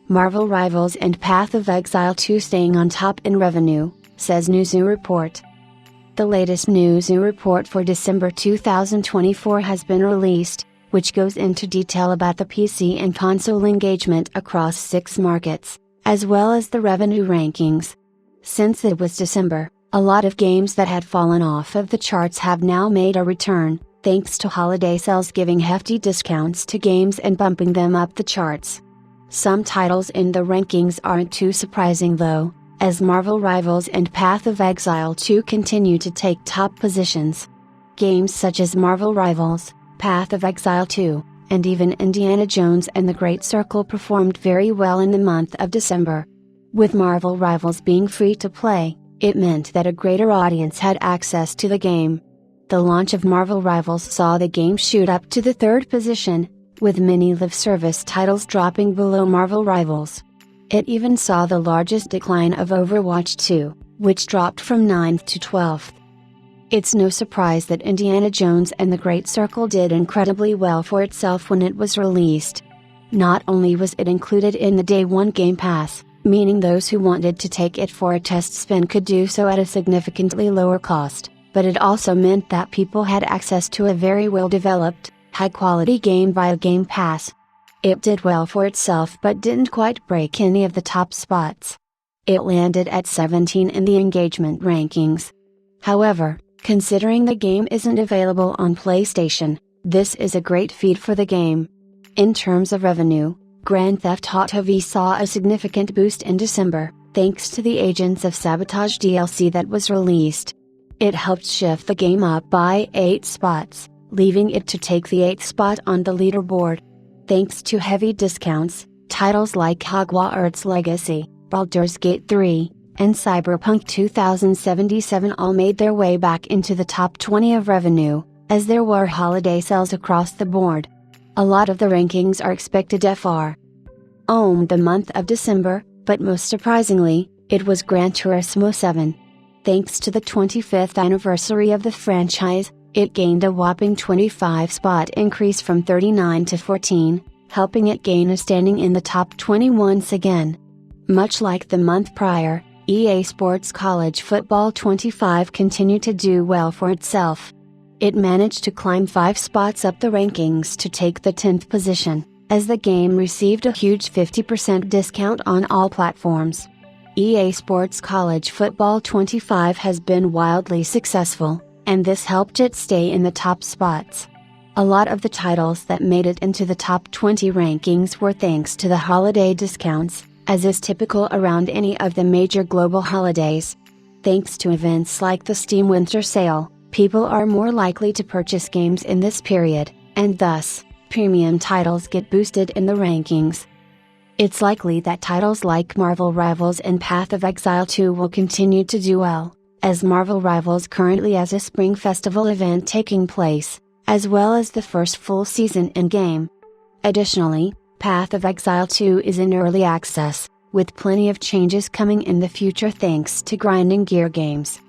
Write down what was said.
Marvel Rivals and Path of Exile 2 staying on top in revenue, says Newzoo report. The latest Newzoo report for December 2024 has been released, which goes into detail about the PC and console engagement across 6 markets, as well as the revenue rankings. Since it was December, a lot of games that had fallen off of the charts have now made a return, thanks to holiday sales giving hefty discounts to games and bumping them up the charts. Some titles in the rankings aren't too surprising though, as Marvel Rivals and Path of Exile 2 continue to take top positions. Games such as Marvel Rivals, Path of Exile 2, and even Indiana Jones and the Great Circle performed very well in the month of December. With Marvel Rivals being free to play, it meant that a greater audience had access to the game. The launch of Marvel Rivals saw the game shoot up to the 3rd position, with many live service titles dropping below Marvel Rivals. It even saw the largest decline of Overwatch 2, which dropped from 9th to 12th. It's no surprise that Indiana Jones and the Great Circle did incredibly well for itself when it was released. Not only was it included in the Day 1 Game Pass, meaning those who wanted to take it for a test spin could do so at a significantly lower cost, but it also meant that people had access to a very well-developed, high-quality game via Game Pass. It did well for itself but didn't quite break any of the top spots. It landed at 17 in the engagement rankings. However, considering the game isn't available on PlayStation, this is a great feat for the game. In terms of revenue, Grand Theft Auto V saw a significant boost in December, thanks to the Agents of Sabotage DLC that was released. It helped shift the game up by 8 spots, leaving it to take the 8th spot on the leaderboard. Thanks to heavy discounts, titles like Hogwarts Legacy, Baldur's Gate 3, and Cyberpunk 2077 all made their way back into the top 20 of revenue, as there were holiday sales across the board. A lot of the rankings are expected for the month of December, but most surprisingly, it was Gran Turismo 7. Thanks to the 25th anniversary of the franchise, it gained a whopping 25-spot increase from 39 to 14, helping it gain a standing in the top 20 once again. Much like the month prior, EA Sports College Football 25 continued to do well for itself. It managed to climb 5 spots up the rankings to take the 10th position, as the game received a huge 50% discount on all platforms. EA Sports College Football 25 has been wildly successful, and this helped it stay in the top spots. A lot of the titles that made it into the top 20 rankings were thanks to the holiday discounts, as is typical around any of the major global holidays. Thanks to events like the Steam Winter Sale, people are more likely to purchase games in this period, and thus, premium titles get boosted in the rankings. It's likely that titles like Marvel Rivals and Path of Exile 2 will continue to do well, as Marvel Rivals currently has a Spring Festival event taking place, as well as the first full season in-game. Additionally, Path of Exile 2 is in early access, with plenty of changes coming in the future thanks to grinding gear games.